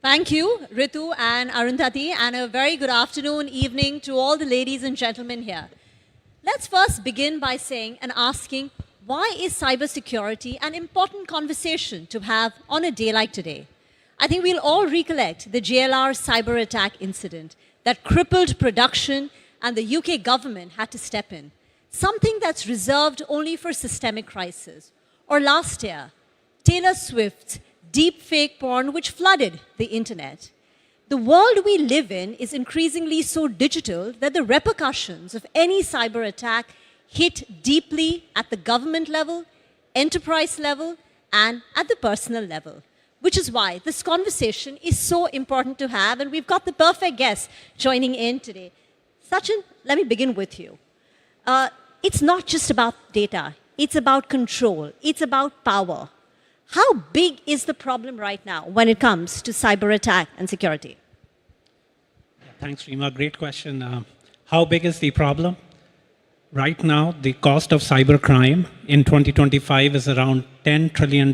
Thank you, Ritu and Arundhati, and a very good afternoon, evening to all the ladies and gentlemen here. Let's first begin by saying and asking, why is cybersecurity an important conversation to have on a day like today? I think we'll all recollect the JLR cyber attack incident that crippled production and the UK government had to step in. Something that's reserved only for systemic crisis. Or last year, Taylor Swift's deep fake porn which flooded the internet. The world we live in is increasingly so digital that the repercussions of any cyber attack hit deeply at the government level, enterprise level, and at the personal level. Which is why this conversation is so important to have, and we've got the perfect guest joining in today. Sachin, let me begin with you. It's not just about data. It's about control. It's about power. How big is the problem right now when it comes to cyber attack and security? Thanks, Reema. Great question. How big is the problem? Right now, the cost of cybercrime in 2025 is around $10 trillion,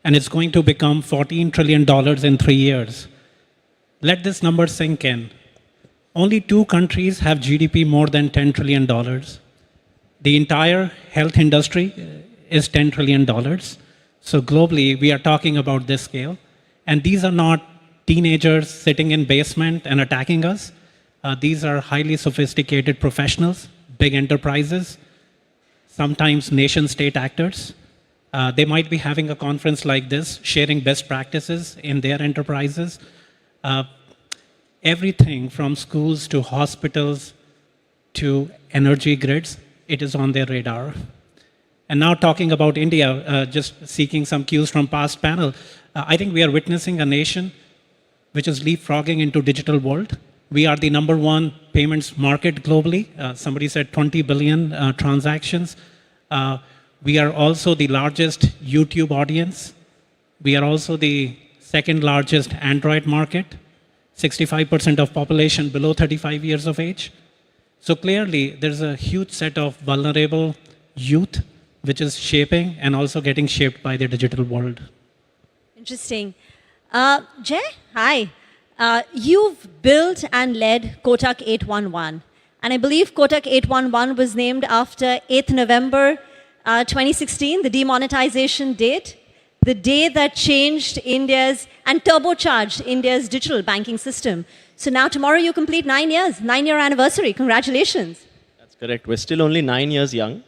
and it's going to become $14 trillion in 3 years. Let this number sink in. Only 2 countries have GDP more than $10 trillion. The entire health industry is $10 trillion. So globally, we are talking about this scale. And these are not teenagers sitting in basement and attacking us. These are highly sophisticated professionals, big enterprises, sometimes nation-state actors. They might be having a conference like this, sharing best practices in their enterprises. Everything from schools to hospitals to energy grids, it is on their radar. And now talking about India, just seeking some cues from past panel, I think we are witnessing a nation which is leapfrogging into digital world. We are the #1 payments market globally. Somebody said 20 billion transactions. We are also the largest YouTube audience. We are also the second largest Android market. 65% of population below 35 years of age. So clearly, there's a huge set of vulnerable youth which is shaping and also getting shaped by the digital world. Interesting. Jay, hi. You've built and led Kotak 811. And I believe Kotak 811 was named after 8th November 2016, the demonetization date, the day that changed India's and turbocharged India's digital banking system. So now tomorrow you complete 9 years, 9-year anniversary. Congratulations. That's correct. We're still only 9 years young.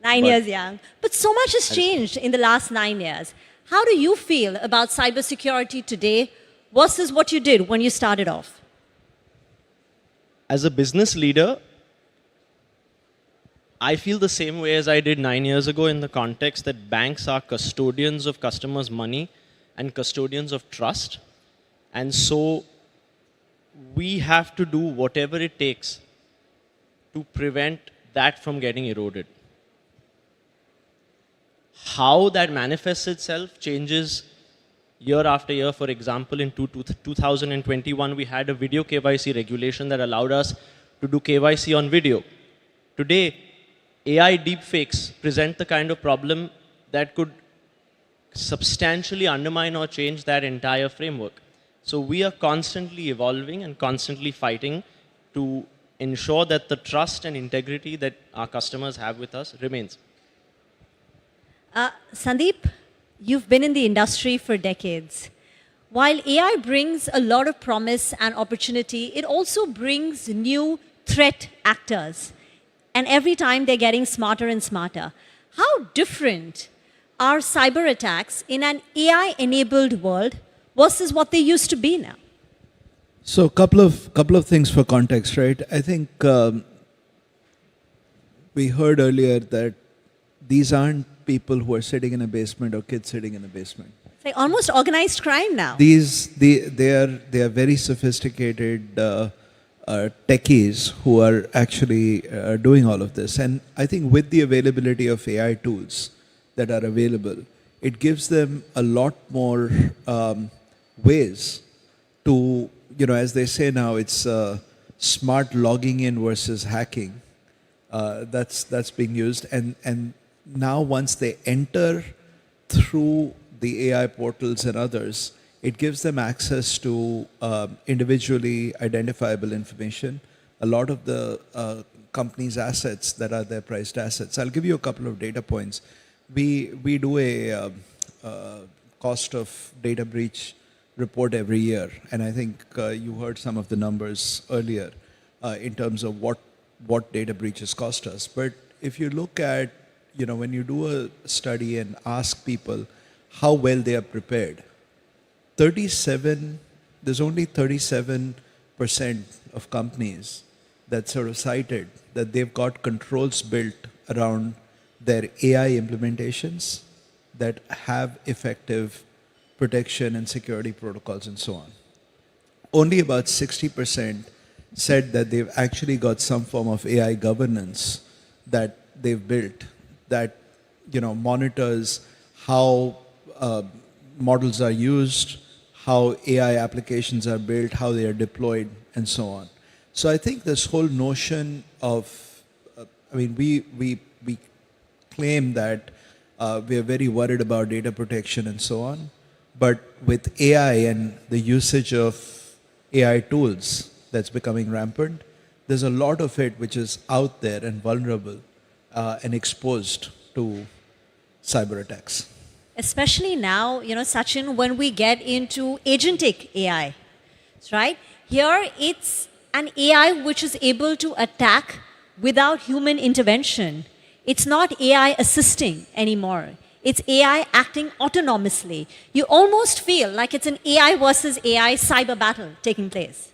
9 years young. But so much has changed in the last 9 years. How do you feel about cybersecurity today versus what you did when you started off? As a business leader, I feel the same way as I did 9 years ago in the context that banks are custodians of customers' money and custodians of trust. And so we have to do whatever it takes to prevent that from getting eroded. How that manifests itself changes year after year. For example, in 2021, we had a video KYC regulation that allowed us to do KYC on video. Today, AI deepfakes present the kind of problem that could substantially undermine or change that entire framework. So we are constantly evolving and constantly fighting to ensure that the trust and integrity that our customers have with us remains. Sandip, you've been in the industry for decades. While AI brings a lot of promise and opportunity, it also brings new threat actors. And every time they're getting smarter and smarter. How different are cyber attacks in an AI-enabled world versus what they used to be now? So couple of things for context, right? I think we heard earlier that these aren't people who are sitting in a basement or kids sitting in a basement. It's like almost organized crime now. They are very sophisticated techies who are actually doing all of this. And I think with the availability of AI tools that are available, it gives them a lot more ways to, as they say now, it's smart logging in versus hacking. That's being used. And now once they enter through the AI portals and others, It gives them access to individually identifiable information. A lot of the company's assets that are their priced assets. I'll give you a couple of data points. We do a cost of data breach report every year, and I think you heard some of the numbers earlier in terms of what data breaches cost us. But if you look at, when you do a study and ask people how well they are prepared, there's only 37% of companies that sort of cited that they've got controls built around their AI implementations that have effective protection and security protocols and so on. Only about 60% said that they've actually got some form of AI governance that they've built that monitors how models are used, how AI applications are built, how they are deployed, and so on. So I think this whole notion of, we claim that we are very worried about data protection and so on, but with AI and the usage of AI tools that's becoming rampant, there's a lot of it which is out there and vulnerable and exposed to cyber attacks. Especially now, Sachin, when we get into agentic AI, right? Here it's an AI which is able to attack without human intervention. It's not AI assisting anymore. It's AI acting autonomously. You almost feel like it's an AI versus AI cyber battle taking place.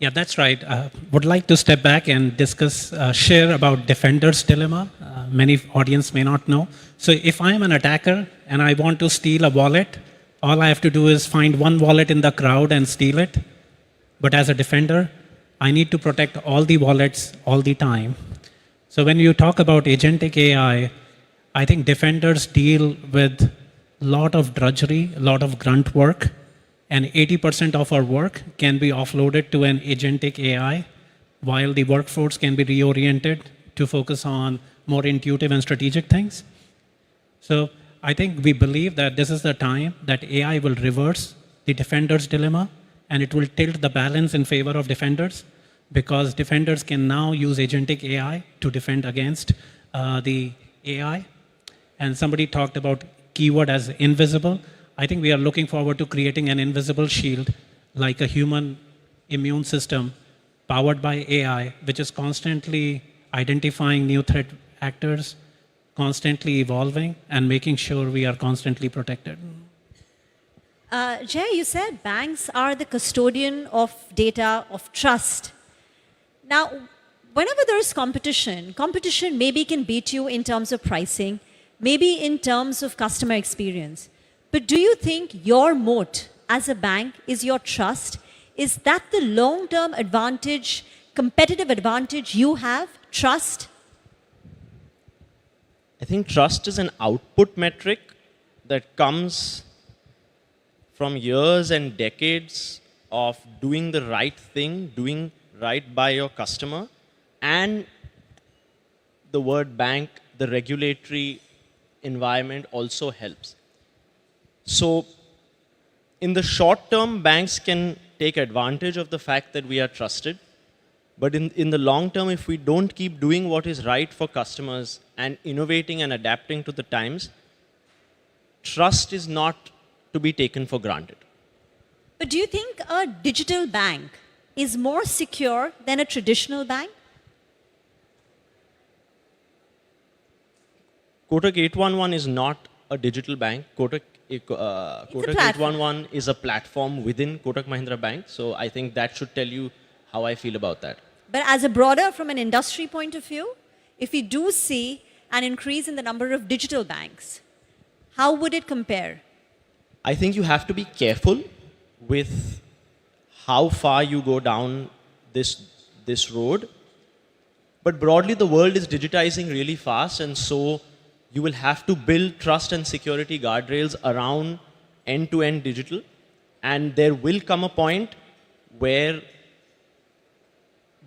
Yeah, that's right. Would like to step back and discuss, share about defender's dilemma. Many audience may not know. So if I'm an attacker and I want to steal a wallet, all I have to do is find one wallet in the crowd and steal it. But as a defender, I need to protect all the wallets all the time. So when you talk about agentic AI, I think defenders deal with a lot of drudgery, a lot of grunt work, and 80% of our work can be offloaded to an agentic AI, while the workforce can be reoriented to focus on more intuitive and strategic things. So I think we believe that this is the time that AI will reverse the defender's dilemma, and it will tilt the balance in favor of defenders, because defenders can now use agentic AI to defend against the AI. And somebody talked about keyword as invisible. I think we are looking forward to creating an invisible shield, like a human immune system powered by AI, which is constantly identifying new threat actors, constantly evolving, and making sure we are constantly protected. Jay, you said banks are the custodian of data of trust. Now, whenever there is competition maybe can beat you in terms of pricing, maybe in terms of customer experience. But do you think your moat as a bank is your trust? Is that the long-term advantage, competitive advantage you have, trust? I think trust is an output metric that comes from years and decades of doing the right thing, doing right by your customer, and the word bank, the regulatory environment also helps. So in the short term, banks can take advantage of the fact that we are trusted. But in the long term, if we don't keep doing what is right for customers and innovating and adapting to the times, trust is not to be taken for granted. But do you think a digital bank is more secure than a traditional bank? Kotak 811 is not a digital bank. Kotak 811 is a platform within Kotak Mahindra Bank. So I think that should tell you how I feel about that. But as a broader, from an industry point of view, if we do see an increase in the number of digital banks, how would it compare? I think you have to be careful with how far you go down this road. But broadly, the world is digitizing really fast, and so you will have to build trust and security guardrails around end-to-end digital. And there will come a point where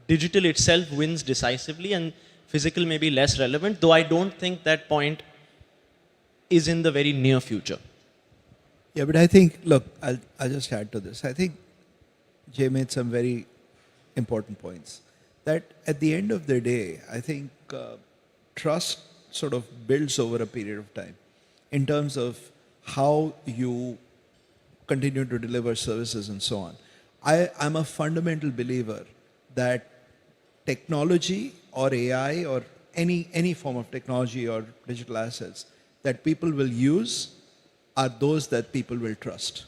digital itself wins decisively and physical may be less relevant, though I don't think that point is in the very near future. Yeah, but I think, look, I'll just add to this. I think Jay made some very important points. That at the end of the day, I think trust sort of builds over a period of time in terms of how you continue to deliver services and so on. I'm a fundamental believer that technology or AI or any form of technology or digital assets that people will use are those that people will trust.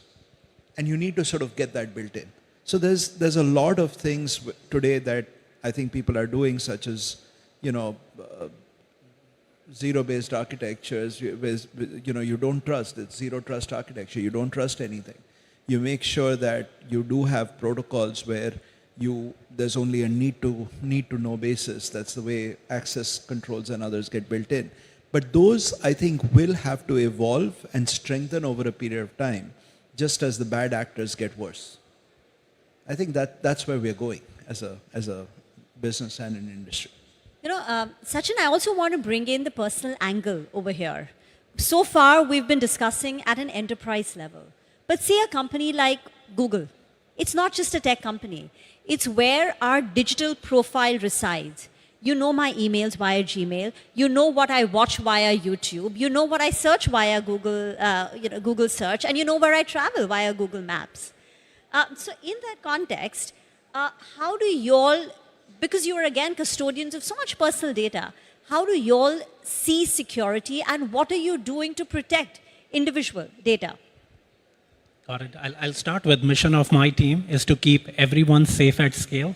And you need to sort of get that built in. So there's a lot of things today that I think people are doing, such as, zero-based architectures. You don't trust. It's zero trust architecture. You don't trust anything. You make sure that you do have protocols where there's only a need to know basis. That's the way access controls and others get built in. But those, I think, will have to evolve and strengthen over a period of time, just as the bad actors get worse. I think that's where we're going as a business and an industry. Sachin, I also want to bring in the personal angle over here. So far, we've been discussing at an enterprise level. But say a company like Google, it's not just a tech company. It's where our digital profile resides. You know my emails via Gmail. You know what I watch via YouTube. You know what I search via Google search, and you know where I travel via Google Maps. So in that context, how do you all, because you are again custodians of so much personal data, how do you all see security, and what are you doing to protect individual data? Got it. I'll start with mission of my team is to keep everyone safe at scale.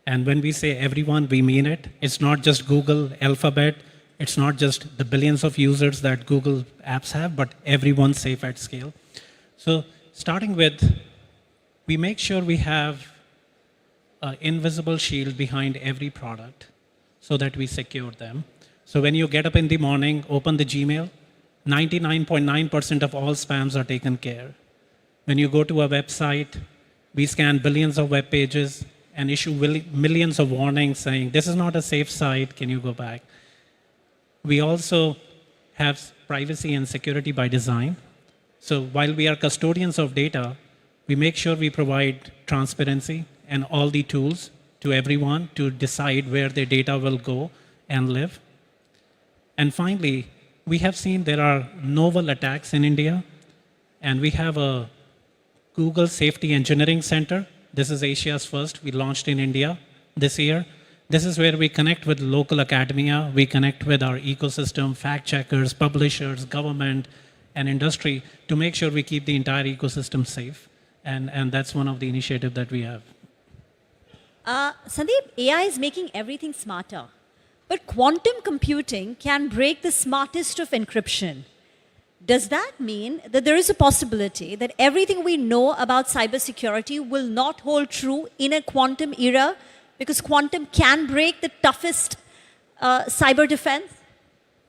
And when we say everyone, we mean it. It's not just Google, Alphabet. It's not just the billions of users that Google apps have, but everyone safe at scale. So starting with, we make sure we have an invisible shield behind every product so that we secure them. So when you get up in the morning, open the Gmail, 99.9% of all spams are taken care. When you go to a website, we scan billions of web pages and issue millions of warnings saying, this is not a safe site, can you go back? We also have privacy and security by design. So while we are custodians of data, we make sure we provide transparency and all the tools to everyone to decide where their data will go and live. And finally, we have seen there are novel attacks in India, and we have a Google Safety Engineering Center. This is Asia's first. We launched in India this year. This is where we connect with local academia. We connect with our ecosystem, fact checkers, publishers, government, and industry to make sure we keep the entire ecosystem safe. And that's one of the initiatives that we have. Sandip, AI is making everything smarter. But quantum computing can break the smartest of encryption. Does that mean that there is a possibility that everything we know about cybersecurity will not hold true in a quantum era because quantum can break the toughest cyber defense?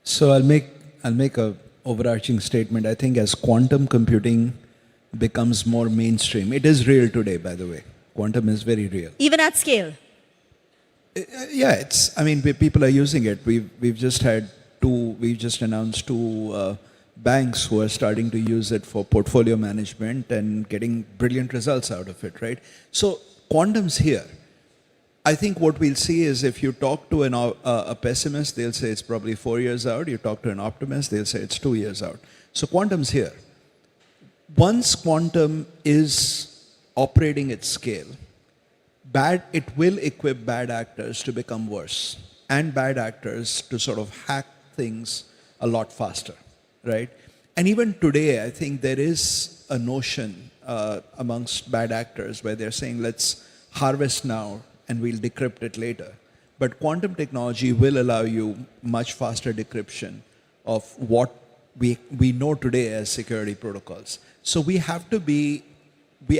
So I'll make a overarching statement. I think as quantum computing becomes more mainstream, it is real today, by the way. Quantum is very real. Even at scale? Yeah, people are using it. We've just announced two banks who are starting to use it for portfolio management and getting brilliant results out of it, right? So quantum's here. I think what we'll see is if you talk to a pessimist, they'll say it's probably 4 years out. You talk to an optimist, they'll say it's 2 years out. So quantum's here. Once quantum is operating at scale, it will equip bad actors to become worse and bad actors to sort of hack things a lot faster. Right? And even today, I think there is a notion amongst bad actors where they're saying, let's harvest now and we'll decrypt it later. But quantum technology will allow you much faster decryption of what we know today as security protocols. So we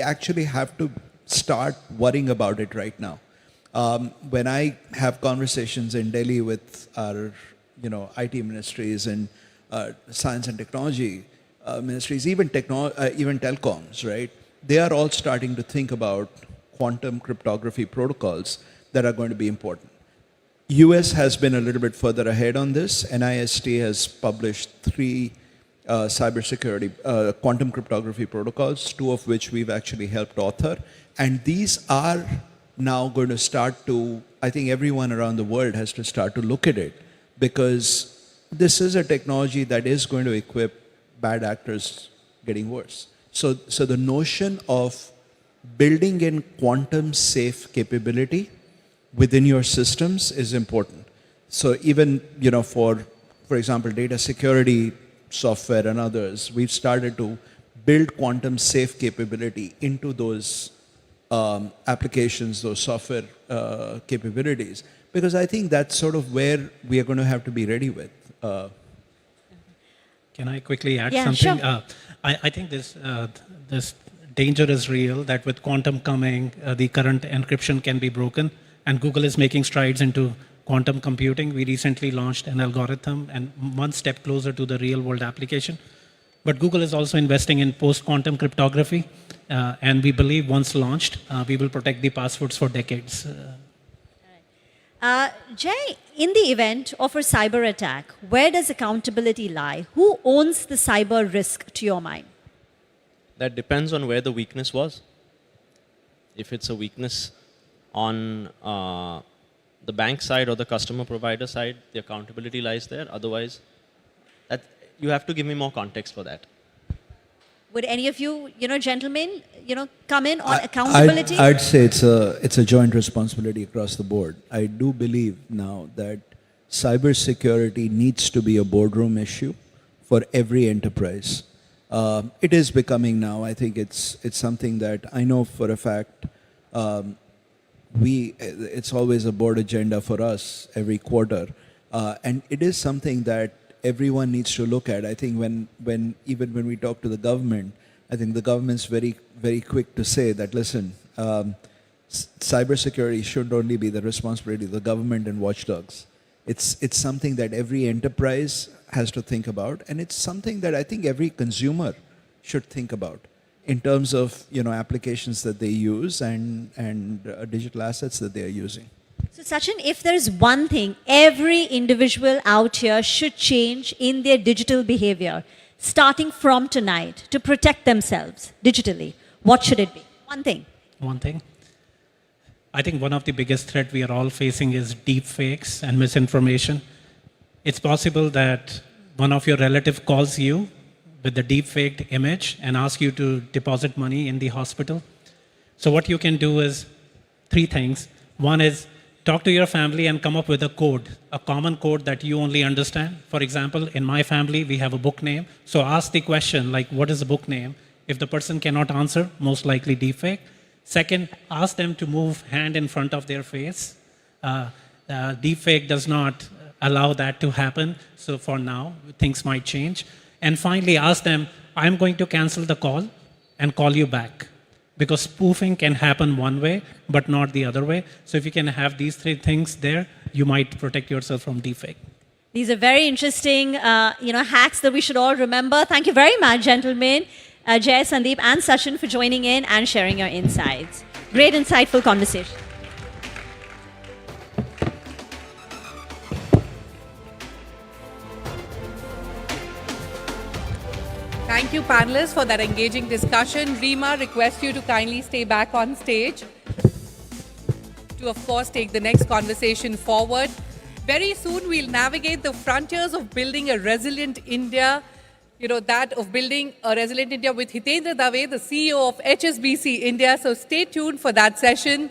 actually have to start worrying about it right now. When I have conversations in Delhi with our IT ministries and science and technology ministries, even telecoms, right? They are all starting to think about quantum cryptography protocols that are going to be important. US has been a little bit further ahead on this. NIST has published 3 cybersecurity, quantum cryptography protocols, two of which we've actually helped author. And these are now going to start to, I think everyone around the world has to start to look at it, because this is a technology that is going to equip bad actors getting worse. So the notion of building in quantum safe capability within your systems is important. So even, for example, data security software and others, we've started to build quantum safe capability into those applications, those software capabilities, because I think that's sort of where we are going to have to be ready with. Can I quickly add Yeah, something? sure. I think this danger is real, that with quantum coming, the current encryption can be broken, and Google is making strides into quantum computing. We recently launched an algorithm and one step closer to the real world application. But Google is also investing in post-quantum cryptography, and we believe once launched, we will protect the passwords for decades. Jay, in the event of a cyber attack, where does accountability lie? Who owns the cyber risk, to your mind? That depends on where the weakness was. If it's a weakness on the bank side or the customer provider side, the accountability lies there. Otherwise, you have to give me more context for that. Would any of you, gentlemen, come in on accountability? I'd say it's a joint responsibility across the board. I do believe now that cybersecurity needs to be a boardroom issue for every enterprise. It is becoming now. I think it's something that I know for a fact. It's always a board agenda for us every quarter, and it is something that everyone needs to look at. I think when we talk to the government, I think the government's very, very quick to say that, listen, cybersecurity should only be the responsibility of the government and watchdogs. It's something that every enterprise has to think about, and it's something that I think every consumer should think about in terms of applications that they use and digital assets that they are using. So Sachin, if there is one thing every individual out here should change in their digital behavior, starting from tonight, to protect themselves digitally, what should it be? One thing. One thing. I think one of the biggest threats we are all facing is deep fakes and misinformation. It's possible that one of your relative calls you with the deep faked image and asks you to deposit money in the hospital. So what you can do is three things. One is talk to your family and come up with a code, a common code that you only understand. For example, in my family, we have a book name. So ask the question, like, what is the book name? If the person cannot answer, most likely deepfake. Second, ask them to move hand in front of their face. Deepfake does not allow that to happen. So for now, things might change. And finally, ask them, I'm going to cancel the call and call you back. Because spoofing can happen one way, but not the other way. So if you can have these three things there, you might protect yourself from deepfake. These are very interesting, hacks that we should all remember. Thank you very much, gentlemen, Jay, Sandip, and Sachin for joining in and sharing your insights. Great, insightful conversation. Thank you, panelists, for that engaging discussion. Rima, request you to kindly stay back on stage to, of course, take the next conversation forward. Very soon, we'll navigate the frontiers of building a resilient India, that of building a resilient India with Hitendra Dave, the CEO of HSBC India. So stay tuned for that session.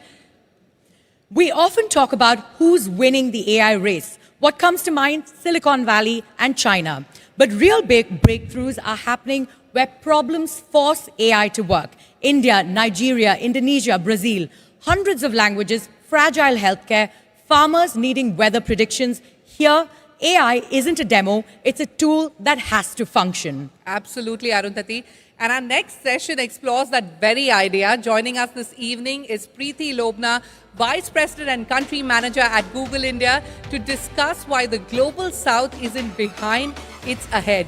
We often talk about who's winning the AI race. What comes to mind? Silicon Valley and China. But real big breakthroughs are happening where problems force AI to work. India, Nigeria, Indonesia, Brazil, hundreds of languages, fragile healthcare, farmers needing weather predictions. Here, AI isn't a demo, it's a tool that has to function. Absolutely, Arundhati. And our next session explores that very idea. Joining us this evening is Preeti Lobna, Vice President and Country Manager at Google India, to discuss why the Global South isn't behind, it's ahead.